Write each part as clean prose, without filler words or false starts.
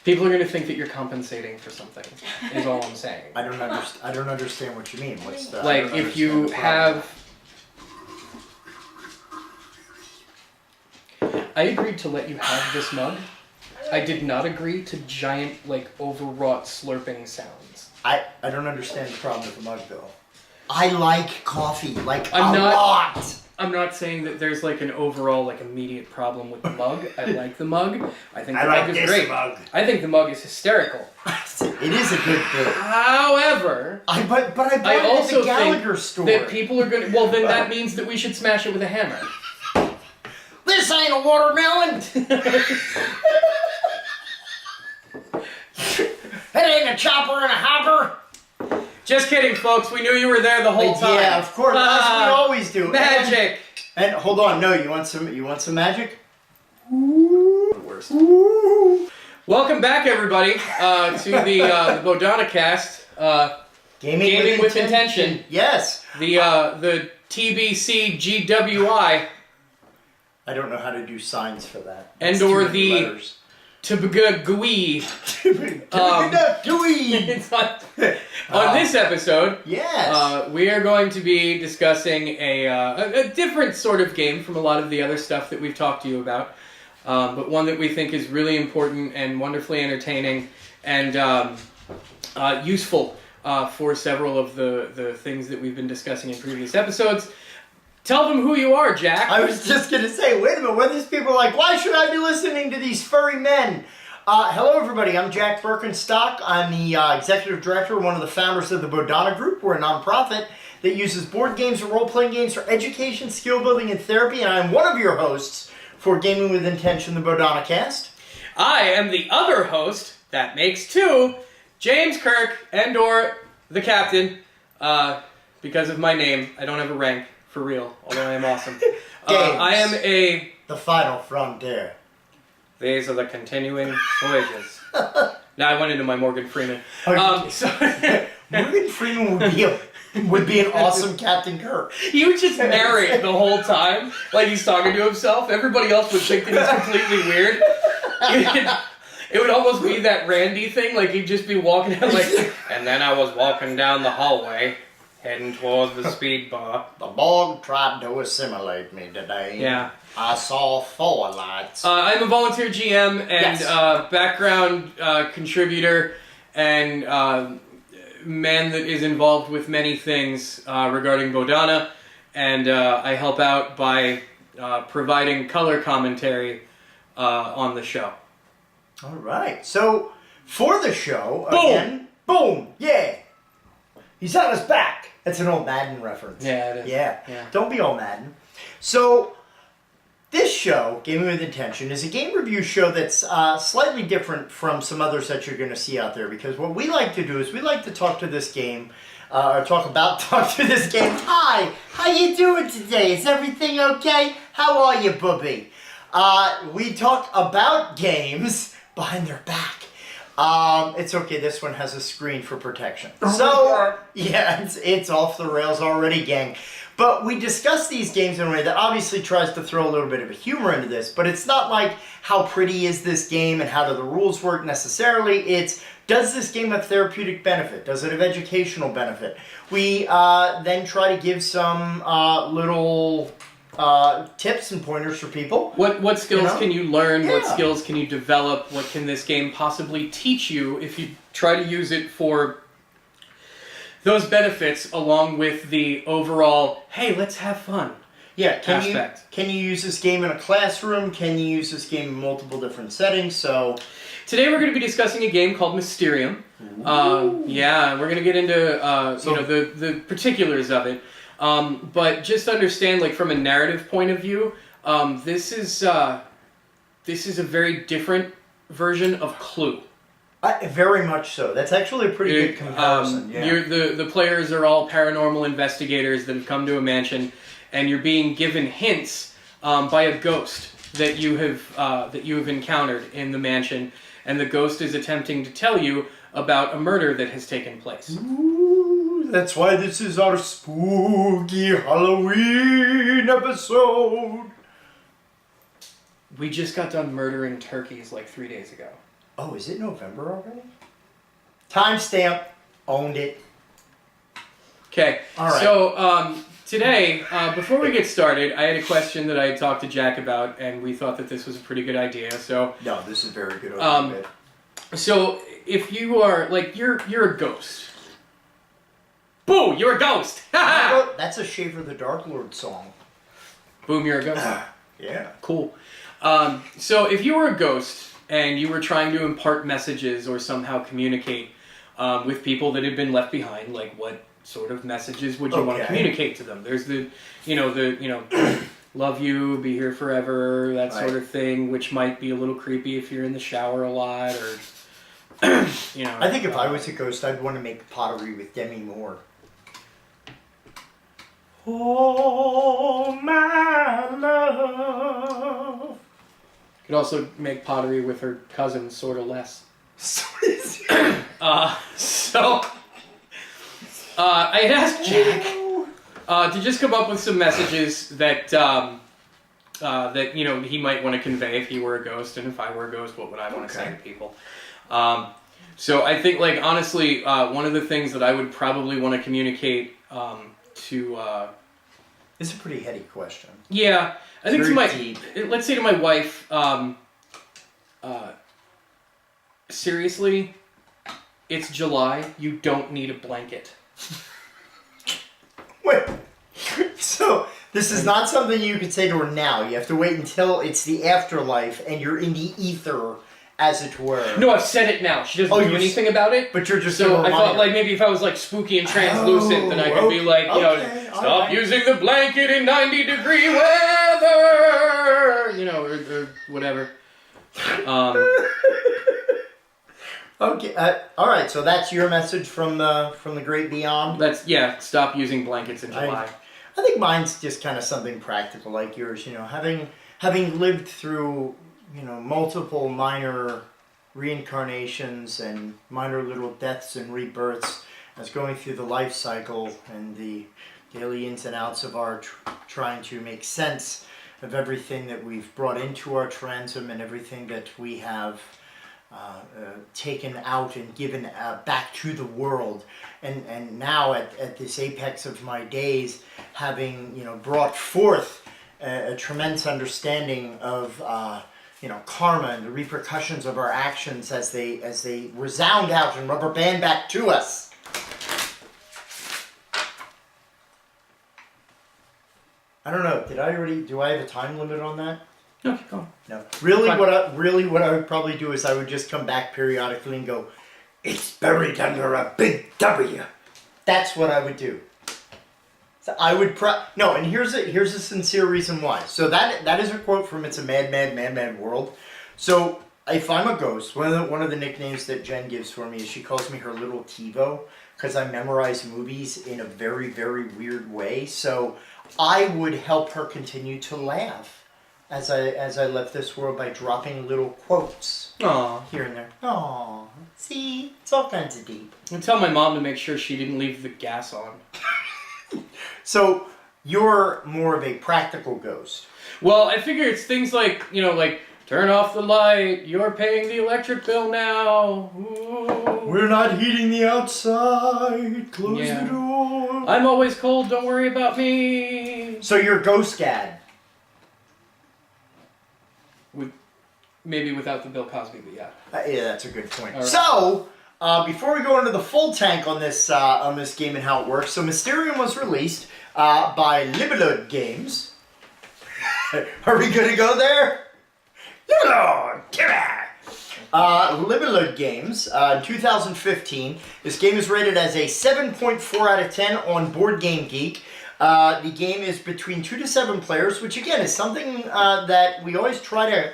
People are going to think that you're compensating for something, is all I'm saying. I don't understand what you mean. What's the... Like, if you have... I agreed to let you have this mug. I did not agree to giant, like, overwrought slurping sounds. I don't understand the problem with the mug, though. I like coffee, like, a lot! I'm not saying that there's, like, an overall, like, immediate problem with the mug. I like the mug. I think the mug is great. Mug. I think the mug is hysterical. It is a good bit. However... I bought it at the Gallagher store. That people are going to... Well, then that means that we should smash it with a hammer. This ain't a watermelon! It ain't a chopper and a hopper! Just kidding, folks. We knew you were there the whole time. Yeah, of course. As we always do. Magic. And hold on, no, you want some magic? Ooh. The worst. Ooh. Welcome back, everybody, to the Bodhana-Cast. Gaming with Intention. Yes. The TBC GWI. I don't know how to do signs for that. And or the Tabagagui. On this episode, yes, we are going to be discussing a different sort of game from a lot of the other stuff that we've talked to you about, but one that we think is really important and wonderfully entertaining and useful for several of the things that we've been discussing in previous episodes. Tell them who you are, Jack. I was just going to say, wait a minute, what are these people like? Why should I be listening to these furry men? Hello, everybody. I'm Jack Berkenstock. I'm the executive director, one of the founders of the Bodhana Group. We're a nonprofit that uses board games and role-playing games for education, skill building, and therapy, and I'm one of your hosts for Gaming with Intention, the Bodhana-Cast. I am the other host, that makes two, James, Kirk, and or the captain, because of my name. I don't have a rank. For real, although I am awesome. I am the final frontier. These are the continuing voyages. Now I went into my Morgan Freeman. Morgan Freeman would be an awesome Captain Kirk. He would just narrate the whole time, like he's talking to himself. Everybody else would think that he's completely weird. It would almost be that Randy thing, like he'd just be walking out like, and then I was walking down the hallway. Heading towards the speed bar. The bog tried to assimilate me today. Yeah. I saw 4 lights. I'm a volunteer GM and yes. Background contributor and man that is involved with many things regarding Bodhana. And I help out by providing color commentary on the show. All right. So, for the show, boom! Again, boom! Yeah! He's on his back. That's an old Madden reference. Yeah, it is. Yeah. Don't be all Madden. So, this show, Gaming with Intention, is a game review show that's slightly different from some others that you're going to see out there. Because what we like to do is we like to talk to this game, talk to this game. Hi, how you doing today? Is everything okay? How are you, booby? We talk about games behind their back. It's okay, this one has a screen for protection. So, yeah, it's off the rails already, gang. But we discuss these games in a way that obviously tries to throw a little bit of a humor into this, but it's not like, how pretty is this game and how do the rules work necessarily. It's, does this game have therapeutic benefit? Does it have educational benefit? We then try to give some little... tips and pointers for people. What skills can you learn? Yeah. What skills can you develop? What can this game possibly teach you if you try to use it for those benefits along with the overall, hey, let's have fun. Yeah, aspect. Can you use this game in a classroom? Can you use this game in multiple different settings? So today we're going to be discussing a game called Mysterium. Yeah, we're going to get into the particulars of it. But just understand, like, from a narrative point of view, this is a very different version of Clue. Very much so. That's actually a pretty good comparison. The players are all paranormal investigators that have come to a mansion, and you're being given hints by a ghost that you have encountered in the mansion, and the ghost is attempting to tell you about a murder that has taken place. Ooh, that's why this is our spooky Halloween episode. We just got done murdering turkeys like 3 days ago. Oh, is it November already? Timestamp. Owned it. Okay. All right. So today, before we get started, I had a question that I had talked to Jack about, and we thought that this was a pretty good idea. So No, this is very good. so if you are like you're a ghost. Boo! You're a ghost. That's a Shaver the Dark Lord song. Boom! You're a ghost. Yeah. Cool. So if you were a ghost and you were trying to impart messages or somehow communicate with people that had been left behind, like what sort of messages would you want to communicate to them? There's the love you, be here forever, that sort of thing, which might be a little creepy if you're in the shower a lot, or I think if I was a ghost, I'd want to make pottery with Demi Moore. Oh, my love. Could also make pottery with her cousin, sort of less. I had asked Jack to just come up with some messages that he might want to convey if he were a ghost, and if I were a ghost, what would I want to say to people? So I think, like, honestly, one of the things that I would probably want to communicate to. It's a pretty heady question. Yeah, I think deep. Let's say to my wife. Seriously, it's July. You don't need a blanket. Wait. So this is not something you could say to her now. You have to wait until it's the afterlife and you're in the ether, as it were. No, I've said it now. She doesn't do anything about it. But you're just so I thought, like, maybe if I was like spooky and translucent, then I could be like, stop using the blanket in 90-degree weather, or whatever. Okay. All right. So that's your message from the great beyond. Stop using blankets in July. I think mine's just kind of something practical like yours. Having lived through multiple minor reincarnations and minor little deaths and rebirths, as going through the life cycle and the daily ins and outs of our trying to make sense of everything that we've brought into our transom and everything that we have taken out and given back to the world, and now at this apex of my days, having brought forth a tremendous understanding of karma and the repercussions of our actions as they resound out and rubber band back to us. I don't know. Do I have a time limit on that? No, keep going. No. Really, what I would probably do is I would just come back periodically and go, "It's buried under a big W." That's what I would do. So I would and here's a sincere reason why. So that is a quote from "It's a Mad, Mad, Mad, Mad World." So if I'm a ghost, one of the nicknames that Jen gives for me is she calls me her little TiVo, because I memorize movies in a very, very weird way. So I would help her continue to laugh as I left this world by dropping little quotes here and there. Aww, see, it's all kinds of deep. And tell my mom to make sure she didn't leave the gas on. So you're more of a practical ghost. Well, I figure it's things like turn off the light. You're paying the electric bill now. Ooh. We're not heating the outside. Close the door. I'm always cold. Don't worry about me. So you're Ghost Gad. Maybe without the Bill Cosby, but yeah. Yeah, that's a good point. Right. So, before we go into the full tank on this game and how it works, so Mysterium was released by Libellud Games. Are we going to go there? Libellud, give it! Libellud Games, in 2015. This game is rated as a 7.4 out of 10 on Board Game Geek. The game is between 2 to 7 players, which again is something that we always try to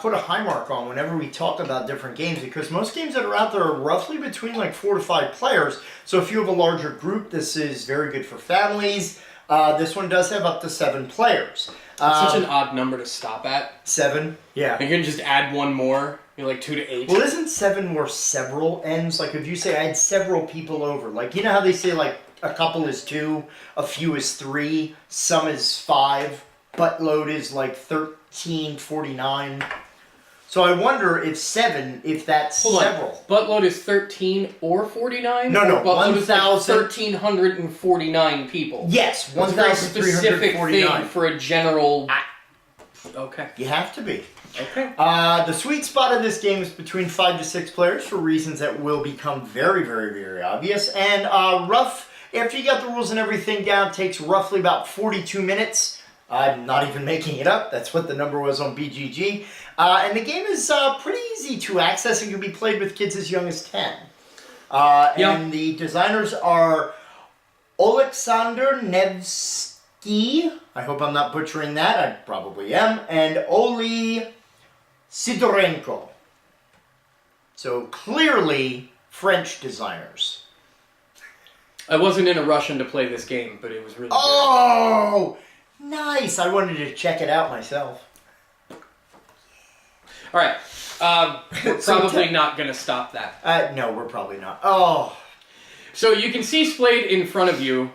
put a high mark on whenever we talk about different games, because most games that are out there are roughly between like 4 to 5 players. So if you have a larger group, this is very good for families. This one does have up to 7 players. It's such an odd number to stop at. 7? Yeah. You can just add one more. You're like 2 to 8. Well, isn't 7 more several ends? Like if you say I had several people over, like you know how they say like a couple is 2, a few is 3, some is 5, buttload is like 1349. So I wonder if 7, if that's Hold on. several. Buttload is 13 or 49? No, Or Buttload is like 1,000. 1,349 people. Yes, It's a very specific 1,349. thing for a general... Okay. You have to be. Okay. The sweet spot of this game is between 5 to 6 players for reasons that will become very, very, very obvious. And after you got the rules and everything down, it takes roughly about 42 minutes. I'm not even making it up. That's what the number was on BGG. And the game is pretty easy to access and can be played with kids as young as 10. And the designers are Oleksandr Nevsky. I hope I'm not butchering that. I probably am. And Oli Sidorenko. So clearly French designers. I wasn't in a Russian to play this game, but it was really Oh, nice. I wanted to check it out myself. good. All right. We're probably not going to stop that. No, we're probably not. Oh. So you can see splayed in front of you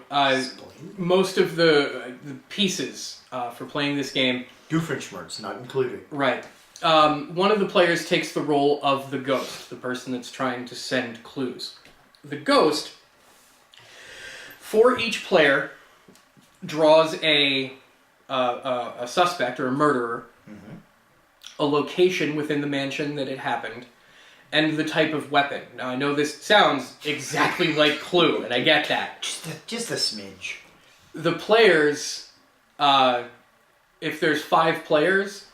most of the pieces for playing this game. Doofenshmirtz not included. Right. One of the players takes the role of the ghost, the person that's trying to send clues. The ghost, for each player, draws a suspect or a murderer, a location within the mansion that it happened, and the type of weapon. Now, I know this sounds exactly like Clue, and I get that. Just a smidge. The players, if there's 5 players,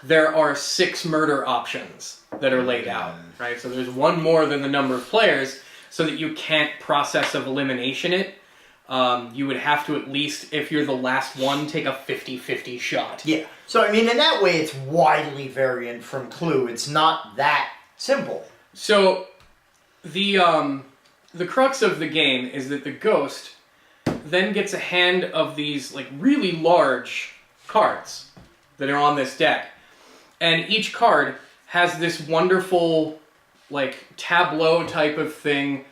there are 6 murder options that are laid out, right? So there's one more than the number of players, so that you can't process of elimination it. You would have to at least, if you're the last one, take a 50-50 shot. Yeah. So, I mean, in that way, it's widely variant from Clue. It's not that simple. So, the crux of the game is that the ghost then gets a hand of these, like, really large cards that are on this deck. And each card has this wonderful, like, tableau type of thing.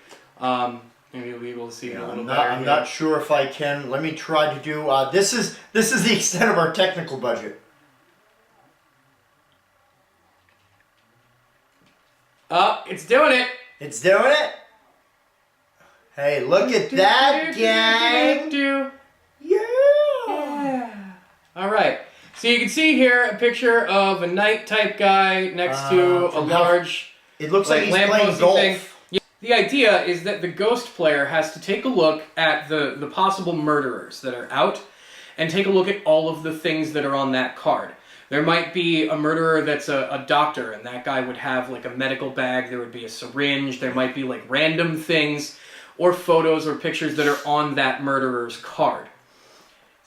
Maybe you'll be able to see it a little better. I'm not sure if I can. Let me try to do... this is the extent of our technical budget. It's doing it! It's doing it? Hey, look at that, gang! Yeah! Alright, so you can see here a picture of a knight-type guy next to a large... It looks like he's playing lampposty golf. thing. Yeah. The idea is that the ghost player has to take a look at the possible murderers that are out, and take a look at all of the things that are on that card. There might be a murderer that's a doctor, and that guy would have like a medical bag, there would be a syringe, there might be like random things, or photos or pictures that are on that murderer's card.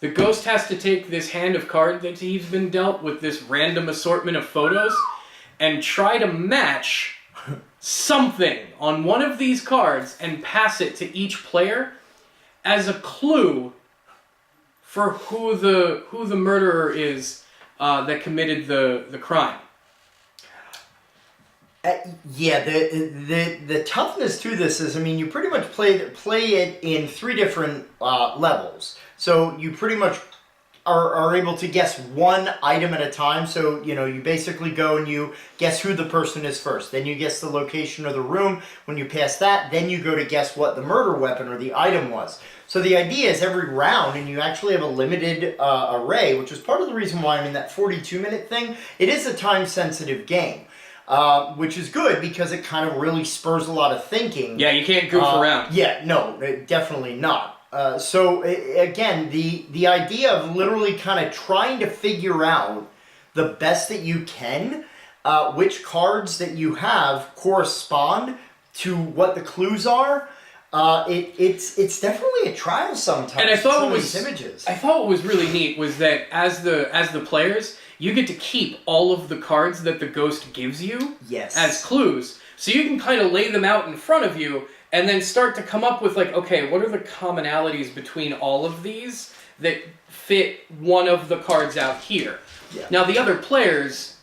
The ghost has to take this hand of card that he's been dealt with this random assortment of photos, and try to match something on one of these cards and pass it to each player as a clue for who the murderer is that committed the crime. Yeah, the toughness to this is, I mean, you pretty much play it in 3 different levels. So you pretty much are able to guess one item at a time. So, you know, you basically go and you guess who the person is first. Then you guess the location of the room. When you pass that, then you go to guess what the murder weapon or the item was. So the idea is every round, and you actually have a limited array, which is part of the reason why I'm in that 42-minute thing. It is a time-sensitive game, which is good because it kind of really spurs a lot of thinking. Yeah, you can't goof around. Yeah, no, definitely not. So again, the idea of literally kind of trying to figure out the best that you can, which cards that you have correspond to what the clues are. It's definitely a trial sometimes. And I thought what was really neat was that as the players, you get to keep all of the cards that the ghost gives you as clues. So you can kind of lay them out in front of you and then start to come up with like, okay, what are the commonalities between all of these that fit one of the cards out here? Yeah. Now the other players,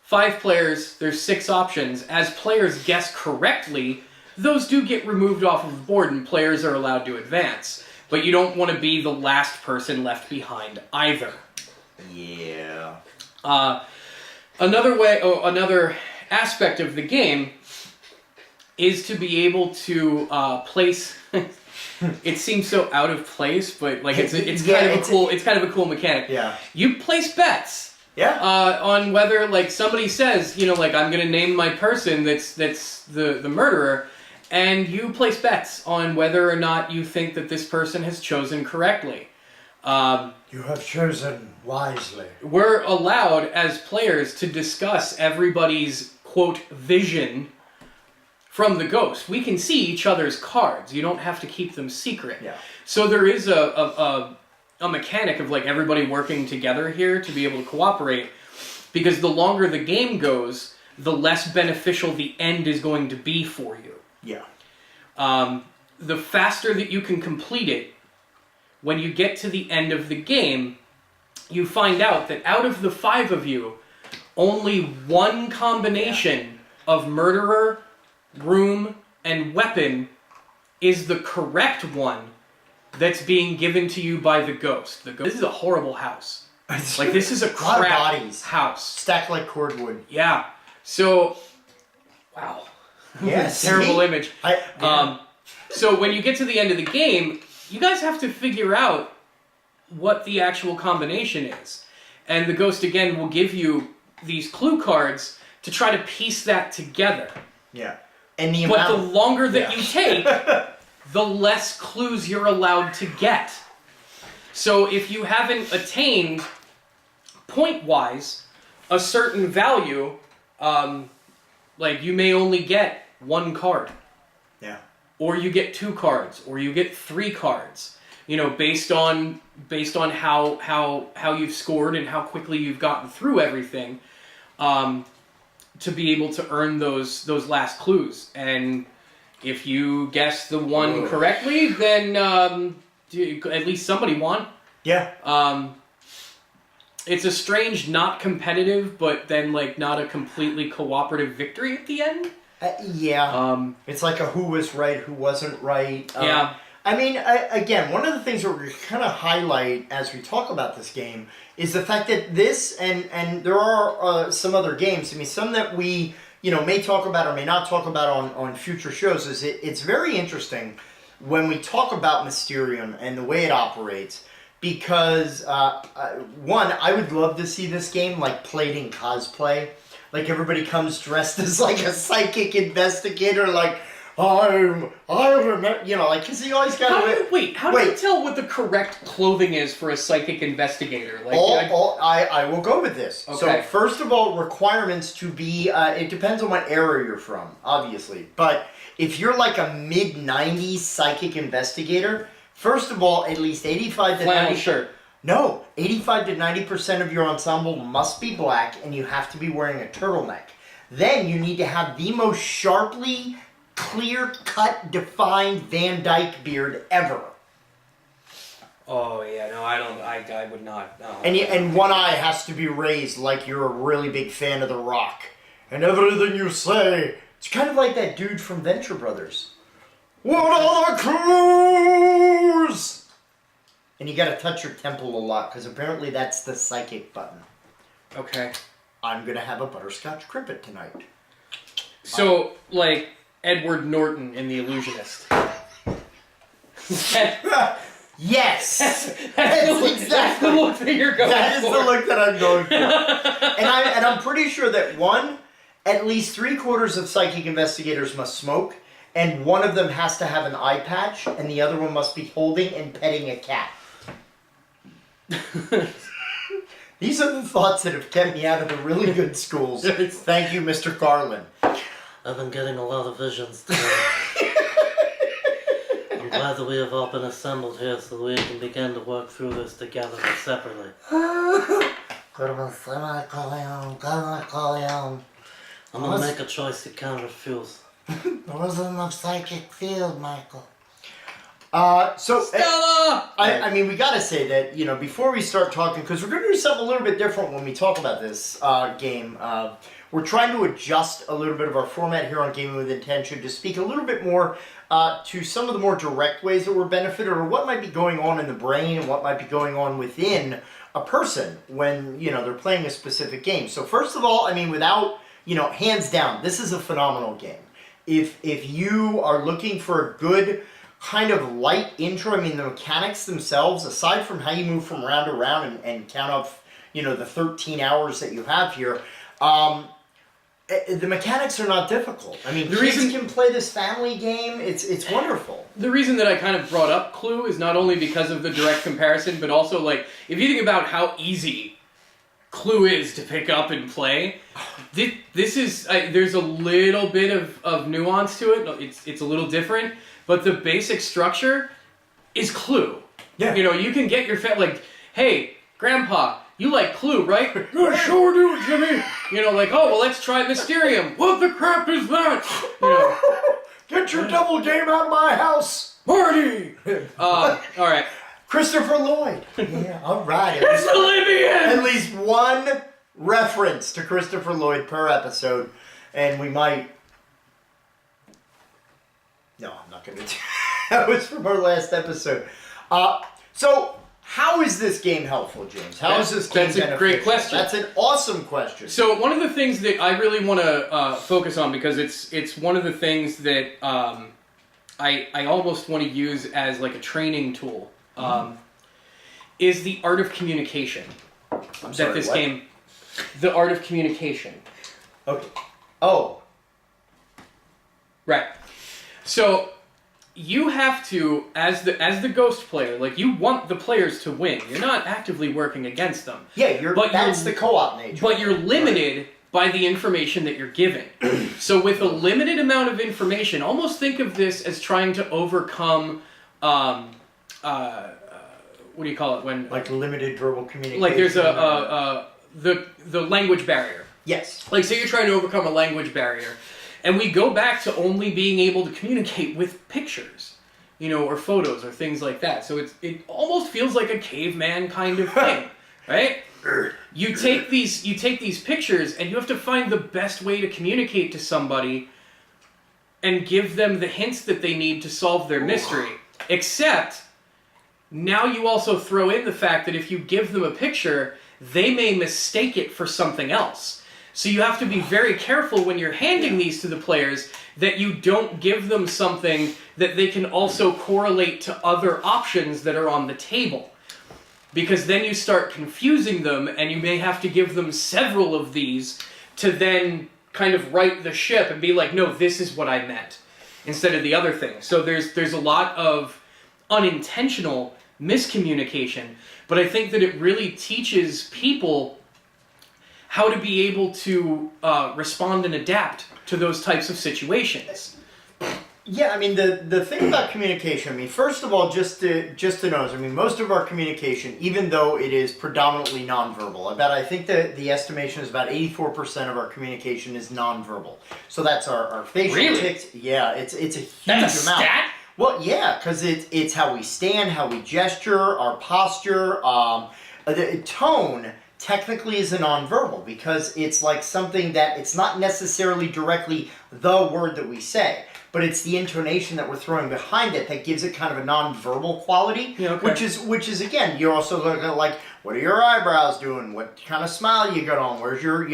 5 players, there's 6 options. As players guess correctly, those do get removed off of the board and players are allowed to advance. But you don't want to be the last person left behind either. Yeah. Another aspect of the game is to be able to place. It seems so out of place, but like it's kind of a cool mechanic. Yeah. You place bets. Yeah. On whether like somebody says, like I'm gonna name my person that's the murderer, and you place bets on whether or not you think that this person has chosen correctly. You have chosen wisely. We're allowed as players to discuss everybody's quote vision from the ghost. We can see each other's cards. You don't have to keep them secret. Yeah. So there is a mechanic of like everybody working together here to be able to cooperate, because the longer the game goes, the less beneficial the end is going to be for you. Yeah. The faster that you can complete it, when you get to the end of the game, you find out that out of the 5 of you, only one combination of murderer, room, and weapon is the correct one that's being given to you by the ghost. This is a horrible house. Like, this is a crap house. Stacked like cordwood. Yeah. So, wow. Yes. Terrible image. Yeah. So when you get to the end of the game, you guys have to figure out what the actual combination is. And the ghost, again, will give you these clue cards to try to piece that together. Yeah. And the But the longer that you take, the less clues you're allowed to get. So if you haven't attained, point-wise, a certain value, like you may only get 1 card. Yeah. Or you get 2 cards, or you get 3 cards. Based on how you've scored and how quickly you've gotten through everything, to be able to earn those last clues. And if you guess the one correctly, then at least somebody won. Yeah. It's a strange, not competitive, but then like not a completely cooperative victory at the end. Yeah. It's like a who was right, who wasn't right. Yeah. I mean, again, one of the things that we're kind of highlight as we talk about this game is the fact that this, and there are some other games, I mean, some that we, may talk about or may not talk about on future shows, is it's very interesting when we talk about Mysterium and the way it operates, because, one, I would love to see this game, like, played in cosplay. Like, everybody comes dressed as, like, a psychic investigator, like, I remember, like, because you always got to... How do you tell what the correct clothing is for a psychic investigator? Like, I will go with this. Okay. So, first of all, requirements to be... it depends on what era you're from, obviously. But if you're like a mid-90s psychic investigator, first of all, at least 85 to 90... Flannel shirt. No, 85 to 90% of your ensemble must be black, and you have to be wearing a turtleneck. Then you need to have the most sharply... clear-cut, defined Van Dyke beard ever. Oh yeah, no, I would not. No. And one eye has to be raised like you're a really big fan of The Rock. And everything you say, it's kind of like that dude from Venture Brothers. What are the clues? And you gotta touch your temple a lot, because apparently that's the psychic button. Okay. I'm gonna have a butterscotch crimpet tonight. So, like... Edward Norton in The Illusionist. Yes! That's the look that you're going for. That is the look that I'm going for. and I'm pretty sure that at least 3/4 of psychic investigators must smoke, and one of them has to have an eye patch, and the other one must be holding and petting a cat. These are the thoughts that have kept me out of the really good schools. Thank you, Mr. Garland. I've been getting a lot of visions today. I'm glad that we have all been assembled here so that we can begin to work through this together but separately. I'm gonna make a choice that can't refuse. There wasn't enough psychic field, Michael. Stella! I mean, we gotta say that, before we start talking, because we're gonna do something a little bit different when we talk about this game. We're trying to adjust a little bit of our format here on Gaming with Intention to speak a little bit more to some of the more direct ways that we're benefited, or what might be going on in the brain and what might be going on within a person when, they're playing a specific game. So first of all, I mean, without, hands down, this is a phenomenal game. If you are looking for a good kind of light intro, I mean, the mechanics themselves, aside from how you move from round to round and count up, the 13 hours that you have here, the mechanics are not difficult. I mean, kids can play this family game. It's wonderful. The reason that I kind of brought up Clue is not only because of the direct comparison, but also, like, if you think about how easy Clue is to pick up and play, this is, there's a little bit of nuance to it. It's a little different, but the basic structure is Clue. Yeah. You can get your like, hey, Grandpa, you like Clue, right? Yeah, sure do, Jimmy. Like, oh, well, let's try Mysterium. What the crap is that? Get your double game out of my house, Marty! All right. Christopher Lloyd. Yeah, all right. It's Olivia! At least one reference to Christopher Lloyd per episode, and we might... No, I'm not going to do that. Was from our last episode. So... how is this game helpful, James? How is this game beneficial? That's a great question. That's an awesome question. So one of the things that I really want to focus on, because it's one of the things that I almost want to use as like a training tool, is the art of communication. I'm sorry, what? Game, the art of communication. Okay. Oh. Right. So you have to, as the ghost player, like, you want the players to win. You're not actively working against them. Yeah, that's the co-op nature. But you're limited by the information that you're given. So with a limited amount of information, almost think of this as trying to overcome, what do you call it when? Like limited verbal communication. Like there's the language barrier. Yes. Like, say you're trying to overcome a language barrier. And we go back to only being able to communicate with pictures, or photos or things like that. So it almost feels like a caveman kind of thing, right? You take these pictures and you have to find the best way to communicate to somebody and give them the hints that they need to solve their mystery. Except now you also throw in the fact that if you give them a picture, they may mistake it for something else. So you have to be very careful when you're handing these to the players that you don't give them something that they can also correlate to other options that are on the table. Because then you start confusing them, and you may have to give them several of these to then kind of right the ship and be like, no, this is what I meant, instead of the other thing. So there's a lot of unintentional miscommunication, but I think that it really teaches people how to be able to respond and adapt to those types of situations. Yeah, I mean, the thing about communication, I mean, first of all, just to know, I mean, most of our communication, even though it is predominantly nonverbal, I think that the estimation is about 84% of our communication is nonverbal. So that's our facial tics. Yeah, it's a huge That's a amount. stat? Well, yeah, because it's how we stand, how we gesture, our posture, the tone technically is a nonverbal, because it's like something that it's not necessarily directly the word that we say, but it's the intonation that we're throwing behind it that gives it kind of a nonverbal quality. Yeah, okay. Which is again, you're also looking at like, what are your eyebrows doing? What kind of smile you got on? Where's your,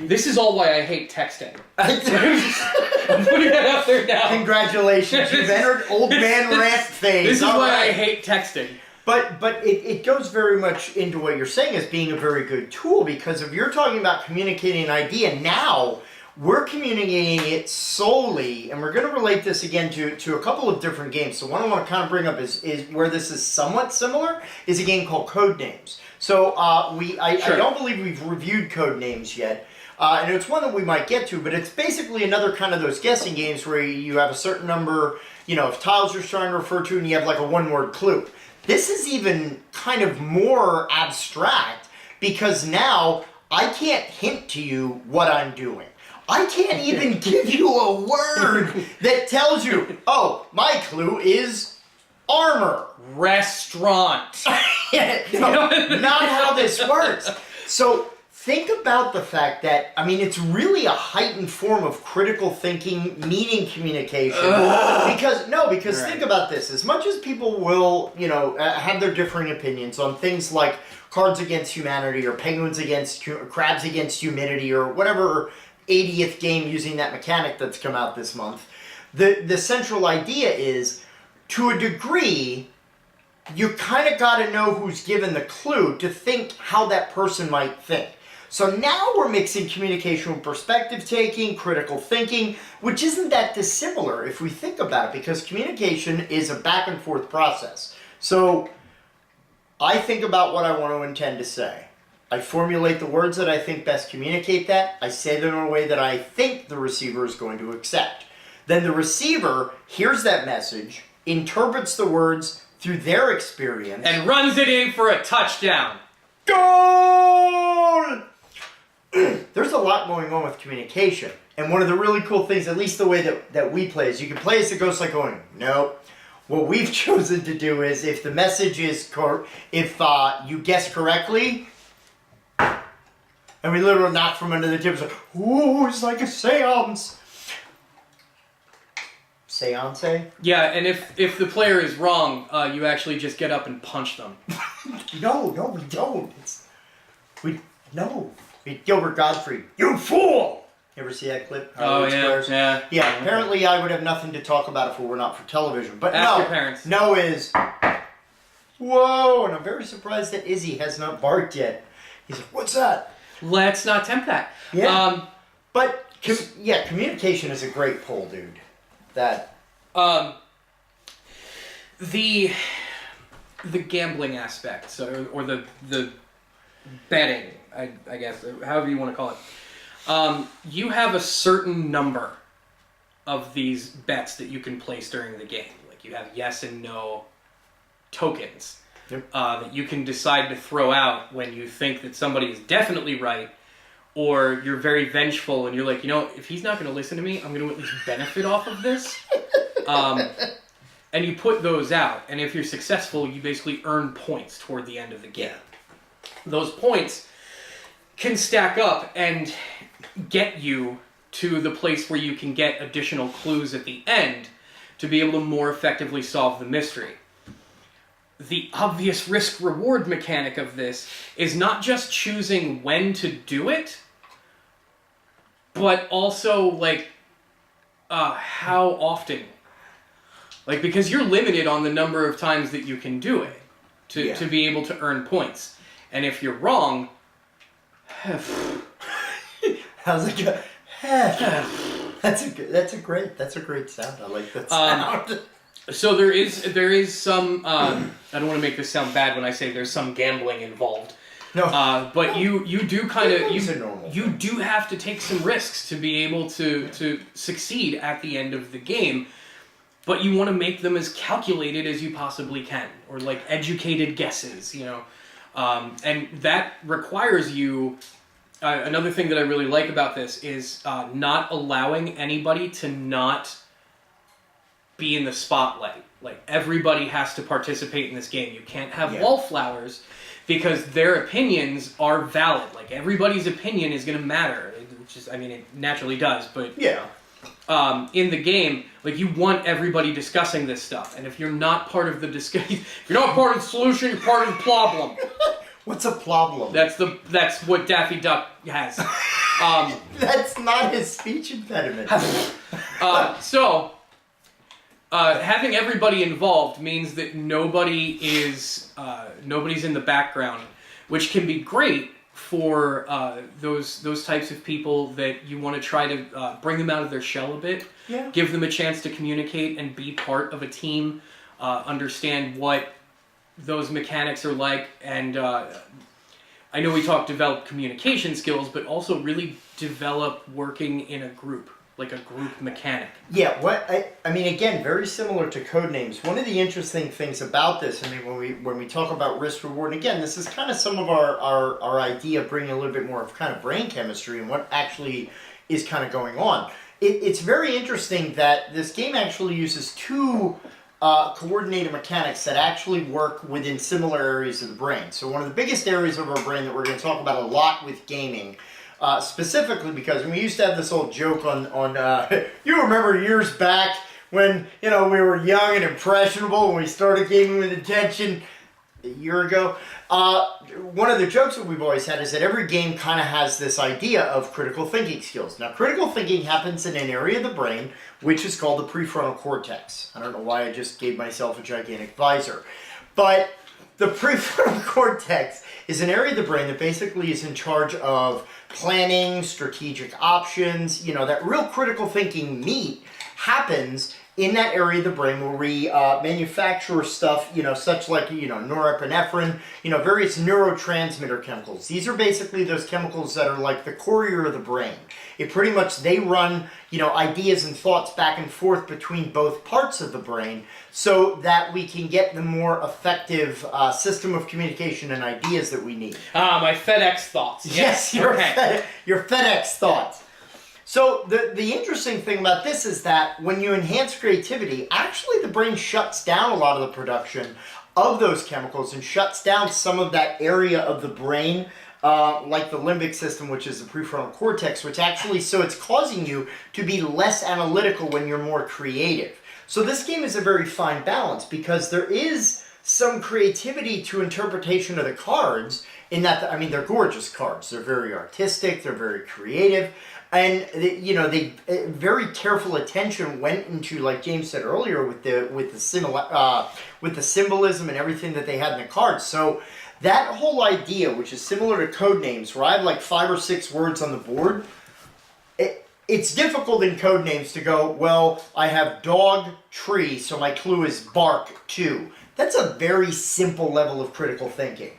This is all why I hate texting. I'm putting that out there now. Congratulations, you've entered old man rant phase. This is All why right. I hate texting. But it goes very much into what you're saying as being a very good tool, because if you're talking about communicating an idea, now we're communicating it solely, and we're going to relate this again to a couple of different games. So one I want to kind of bring up is where this is somewhat similar, is a game called Codenames. So I don't believe we've reviewed Codenames yet. And it's one that we might get to, but it's basically another kind of those guessing games where you have a certain number, of tiles you're trying to refer to, and you have like a one-word clue. This is even kind of more abstract, because now I can't hint to you what I'm doing. I can't even give you a word that tells you, oh, my clue is armor. Restaurant. No, not how this works. So think about the fact that, I mean, it's really a heightened form of critical thinking, meeting communication. Because think about this. As much as people will, have their differing opinions on things like Cards Against Humanity or Penguins Against, Crabs Against Humidity or whatever 80th game using that mechanic that's come out this month, the central idea is, to a degree, you kind of got to know who's given the clue to think how that person might think. So now we're mixing communication with perspective taking, critical thinking, which isn't that dissimilar if we think about it, because communication is a back and forth process. So I think about what I want to intend to say. I formulate the words that I think best communicate that. I say them in a way that I think the receiver is going to accept. Then the receiver hears that message, interprets the words through their experience, and runs it in for a touchdown. Goal! There's a lot going on with communication. And one of the really cool things, at least the way that we play, is you can play as a ghost like going, nope. What we've chosen to do is, if the message is, if you guess correctly, and we literally knock from under the table, it's like, ooh, it's like a seance. Seance? Yeah, and if the player is wrong, you actually just get up and punch them. No, we don't. Gilbert Gottfried, you fool! You ever see that clip? Oh, yeah. Yeah, apparently I would have nothing to talk about if it were not for television. But Ask no, your parents. No is, whoa, and I'm very surprised that Izzy has not barked yet. He's like, what's that? Let's not tempt that. Yeah. But, communication is a great pull, dude. That. The gambling aspect, or the betting, I guess, however you want to call it. You have a certain number of these bets that you can place during the game. Like, you have yes and no tokens that you can decide to throw out when you think that somebody is definitely right, or you're very vengeful and you're like, if he's not going to listen to me, I'm going to at least benefit off of this. And you put those out, and if you're successful, you basically earn points toward the end of the game. Those points can stack up and get you to the place where you can get additional clues at the end to be able to more effectively solve the mystery. The obvious risk-reward mechanic of this is not just choosing when to do it, but also, how often. Because you're limited on the number of times that you can do it to be able to earn points. And if you're wrong... How's it go? That's a great sound. I like that sound. So there is some... I don't want to make this sound bad when I say there's some gambling involved. No. But you do kind of... You do have to take some risks to be able to succeed at the end of the game. But you want to make them as calculated as you possibly can, or educated guesses, and that requires you. Another thing that I really like about this is not allowing anybody to not be in the spotlight. Everybody has to participate in this game. You can't have wallflowers because their opinions are valid. Everybody's opinion is going to matter. Which is, it naturally does, but in the game, you want everybody discussing this stuff, and if you're not part of the discussion, if you're not part of the solution, you're part of the problem. What's a problem? That's what Daffy Duck has. That's not his speech impediment. Having everybody involved means that nobody's in the background, which can be great for those types of people that you want to try to bring them out of their shell a bit, give them a chance to communicate and be part of a team, understand what those mechanics are like, and I know we talked develop communication skills, but also really develop working in a group, a group mechanic. Yeah, again, very similar to Codenames. One of the interesting things about this, when we talk about risk reward, and again, this is kind of some of our idea of bringing a little bit more of kind of brain chemistry and what actually is kind of going on. It's very interesting that this game actually uses two coordinated mechanics that actually work within similar areas of the brain. So one of the biggest areas of our brain that we're going to talk about a lot with gaming, specifically because we used to have this old joke on you remember years back when we were young and impressionable when we started gaming with intention a year ago. One of the jokes that we've always had is that every game kind of has this idea of critical thinking skills. Now, critical thinking happens in an area of the brain which is called the prefrontal cortex. I don't know why I just gave myself a gigantic visor. But the prefrontal cortex is an area of the brain that basically is in charge of planning, strategic options. That real critical thinking meat happens in that area of the brain where we manufacture stuff, such like, norepinephrine, various neurotransmitter chemicals. These are basically those chemicals that are like the courier of the brain. They run, ideas and thoughts back and forth between both parts of the brain so that we can get the more effective system of communication and ideas that we need. My FedEx thoughts. Yes, your FedEx thoughts. So the interesting thing about this is that when you enhance creativity, actually the brain shuts down a lot of the production of those chemicals and shuts down some of that area of the brain, like the limbic system, which is the prefrontal cortex, which actually, so it's causing you to be less analytical when you're more creative. So this game is a very fine balance because there is some creativity to interpretation of the cards in that, they're gorgeous cards. They're very artistic, they're very creative. And they very careful attention went into, like James said earlier, with the symbolism and everything that they had in the cards. So that whole idea, which is similar to code names, where I have like 5 or 6 words on the board, it's difficult in code names to go, well, I have dog, tree, so my clue is bark, 2. That's a very simple level of critical thinking.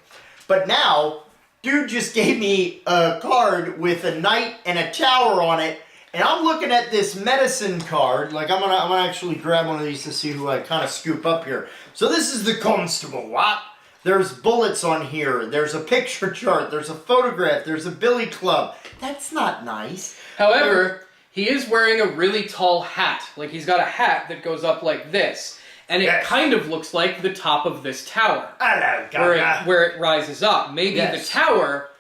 But now, dude just gave me a card with a knight and a tower on it, and I'm looking at this medicine card. Like, I'm gonna actually grab one of these to see who I kind of scoop up here. So this is the constable. What? There's bullets on here. There's a picture chart. There's a photograph. There's a billy club. That's not nice. However, he is wearing a really tall hat. Like, he's got a hat that goes up like this. And it kind of looks like the top of this tower. Hello, where it rises up. Maybe the tower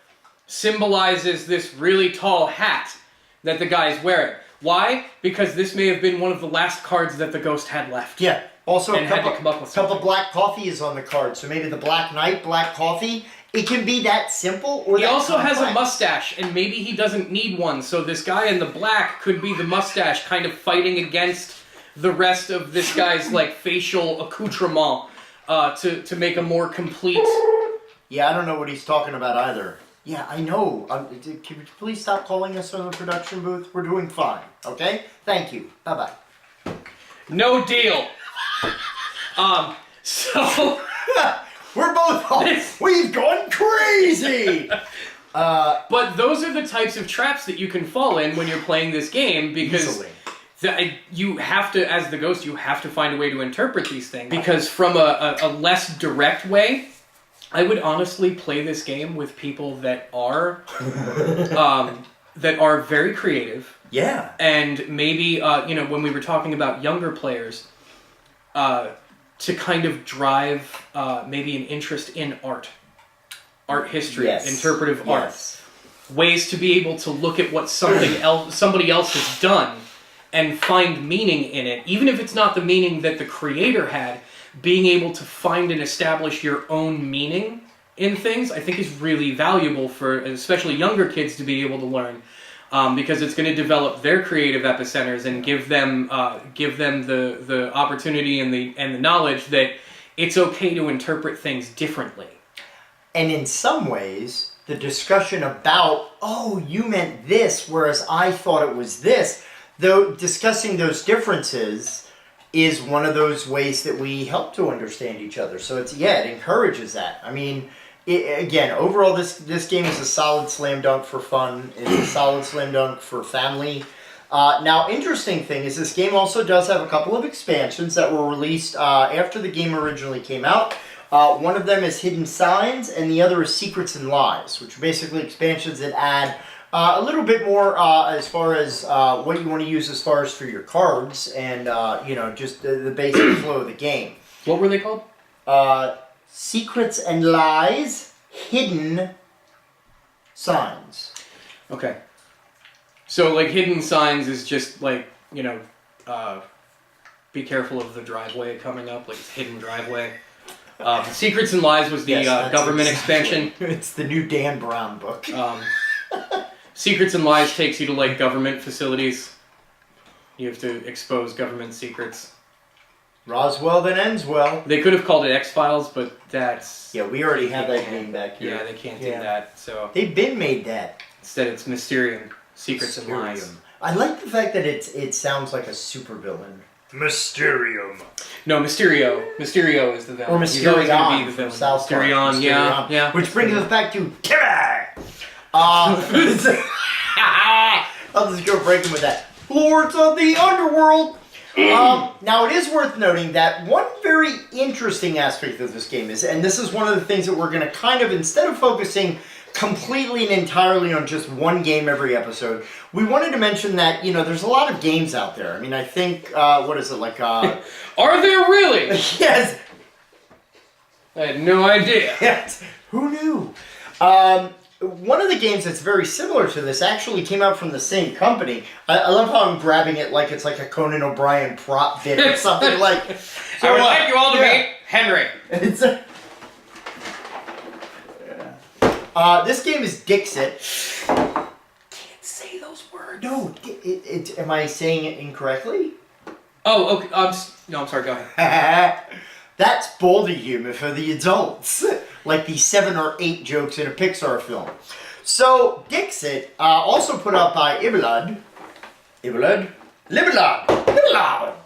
symbolizes this really tall hat that the guy's wearing. Why? Because this may have been one of the last cards that the ghost had left. Yeah. Also, and had to come up with cup of black coffee is on the card. So maybe the Black Knight, black coffee. It can be that simple or he that also complex. has a mustache, and maybe he doesn't need one. So this guy in the black could be the mustache kind of fighting against the rest of this guy's like facial accoutrement to make a more complete. Yeah, I don't know what he's talking about either. Yeah, I know. Can you please stop calling us on the production booth? We're doing fine. Okay? Thank you. Bye bye. No deal. So we're both off. We've gone crazy. But those are the types of traps that you can fall in when you're playing this game because. Easily. You have to, as the ghost, you have to find a way to interpret these things. Because from a less direct way, I would honestly play this game with people that are very creative. Yeah. And maybe, when we were talking about younger players, to kind of drive maybe an interest in art history, interpretive art. Ways to be able to look at what somebody else has done and find meaning in it, even if it's not the meaning that the creator had. Being able to find and establish your own meaning in things, I think, is really valuable for especially younger kids to be able to learn, because it's going to develop their creative epicenters and give them the opportunity and the knowledge that it's okay to interpret things differently. And in some ways, the discussion about, oh, you meant this, whereas I thought it was this, though discussing those differences is one of those ways that we help to understand each other. So it encourages that. I mean, overall, this game is a solid slam dunk for fun. It's a solid slam dunk for family. Now, interesting thing is this game also does have a couple of expansions that were released after the game originally came out. One of them is Hidden Signs, and the other is Secrets and Lies, which are basically expansions that add A little bit more as far as what you want to use as far as for your cards and, just the basic flow of the game. What were they called? Secrets and Lies, Hidden Signs. Okay. So, like, hidden signs is just, like, be careful of the driveway coming up, like, it's hidden driveway. Secrets and Lies was the government expansion. It's the new Dan Brown book. Secrets and Lies takes you to, like, government facilities. You have to expose government secrets. Roswell then ends well. They could have called it X-Files, but that's... Yeah, we already have that game back here. Yeah, they can't do that, so... They've been made that. Instead, it's Mysterium. Secrets and Lies. I like the fact that it sounds like a supervillain. Mysterium. No, Mysterio. Mysterio is the villain. Or He's always going to be Mysterion the from villain. South Park. Mysterion, yeah. Which brings us back to Timmy! I'll just go breaking with that. Lords of the Underworld! Now, it is worth noting that one very interesting aspect of this game is, and this is one of the things that we're going to kind of, instead of focusing completely and entirely on just one game every episode, we wanted to mention that, there's a lot of games out there. I mean, I think, what is it, like, Are there really? Yes! I had no idea. Yes! Who knew? One of the games that's very similar to this actually came out from the same company. I love how I'm grabbing it like it's like a Conan O'Brien prop bit or something like... I would like you all to meet Henry. It's this game is Dixit. Can't say those words. No, am I saying it incorrectly? Oh, okay. I'm sorry, go ahead. That's bolder humor for the adults. Like the 7 or 8 jokes in a Pixar film. So, Dixit, also put out by Libellud,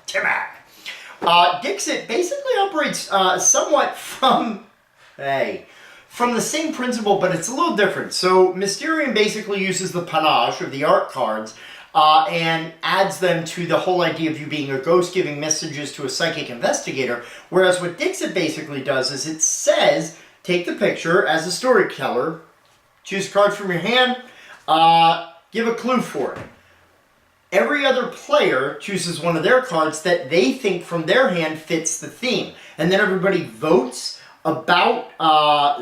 Timmy. Dixit basically operates somewhat from the same principle, but it's a little different. So, Mysterium basically uses the panache of the art cards and adds them to the whole idea of you being a ghost giving messages to a psychic investigator. Whereas what Dixit basically does is it says, take the picture as a storyteller, choose a card from your hand, give a clue for it. Every other player chooses one of their cards that they think from their hand fits the theme. And then everybody votes about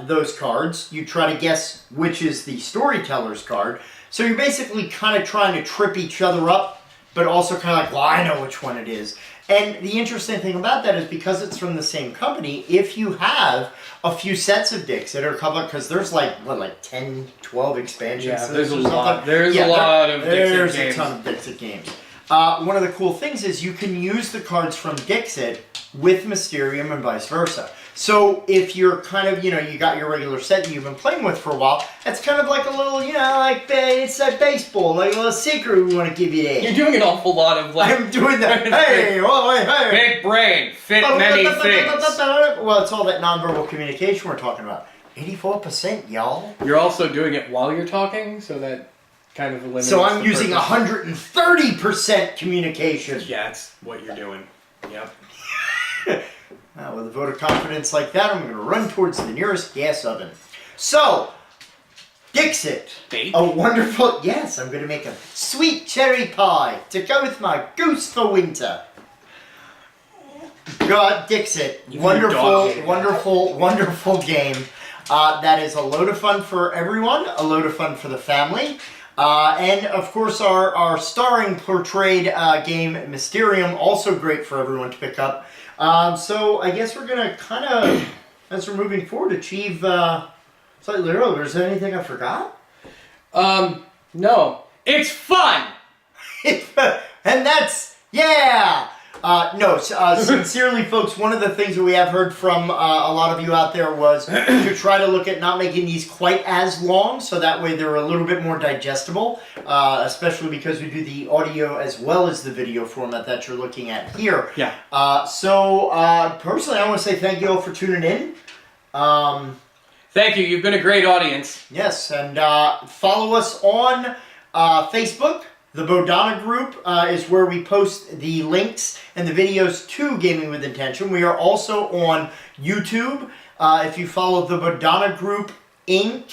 those cards. You try to guess which is the storyteller's card. So you're basically kind of trying to trip each other up, but also kind of like, well, I know which one it is. And the interesting thing about that is because it's from the same company, if you have a few sets of Dixit or a couple, because there's like 10, 12 expansions. Yeah, there's a lot. There's a lot of Dixit games. There's a ton of Dixit games. One of the cool things is you can use the cards from Dixit with Mysterium and vice versa. So if you're kind of, you got your regular set that you've been playing with for a while, it's kind of like a little, it's like baseball, like a little secret we want to give you there. You're doing an awful lot of, like... I'm doing that. Hey. Big brain, fit many things. Well, it's all that nonverbal communication we're talking about. 84%, y'all. You're also doing it while you're talking, so that kind of eliminates So I'm the using purpose. 130% communication. Yeah, that's what you're doing. Yep. With a vote of confidence like that, I'm going to run towards the nearest gas oven. So, Dixit. Bake? A wonderful... Yes, I'm going to make a sweet cherry pie to go with my goose for winter. God, Dixit. Wonderful game. That is a load of fun for everyone, a load of fun for the family. And, of course, our starring portrayed game, Mysterium, also great for everyone to pick up. So I guess we're going to kind of, as we're moving forward, achieve slightly earlier. Is there anything I forgot? No. It's fun! And that's, yeah! Sincerely, folks, one of the things that we have heard from a lot of you out there was to try to look at not making these quite as long, so that way they're a little bit more digestible, especially because we do the audio as well as the video format that you're looking at here. Yeah. Personally, I want to say thank you all for tuning in. Thank you. You've been a great audience. Yes, and follow us on Facebook. The Bodhana Group is where we post the links and the videos to Gaming with Intention. We are also on YouTube. If you follow the Bodhana Group Inc.,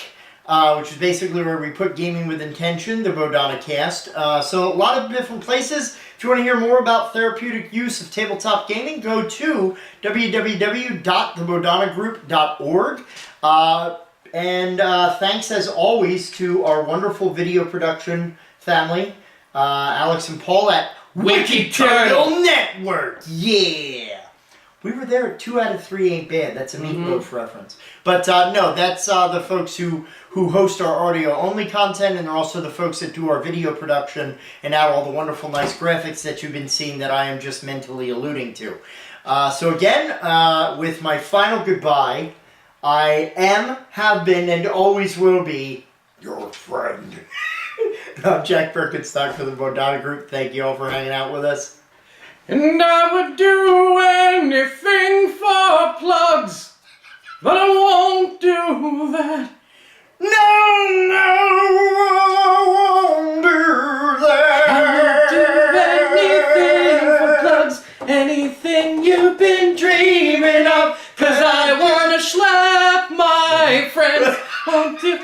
which is basically where we put gaming with intention, the Bodhana-Cast. So a lot of different places. If you want to hear more about therapeutic use of tabletop gaming, go to www.thebodhanagroup.org. And thanks as always to our wonderful video production family, Alex and Paul at Wicked Turtle Turtle. Network. Yeah. We were there at 2 out of 3 ain't bad. That's a Meatloaf reference. But no, that's the folks who host our audio-only content, and they're also the folks that do our video production and add all the wonderful, nice graphics that you've been seeing that I am just mentally alluding to. So again, with my final goodbye, I am, have been, and always will be your friend. I'm Jack Berkenstock for the Bodhana Group. Thank you all for hanging out with us. And I would do anything for plugs, but I won't do that. No, I won't do that. I would do anything for plugs, anything you've been dreaming of, 'cause I wanna slap my friends. Won't do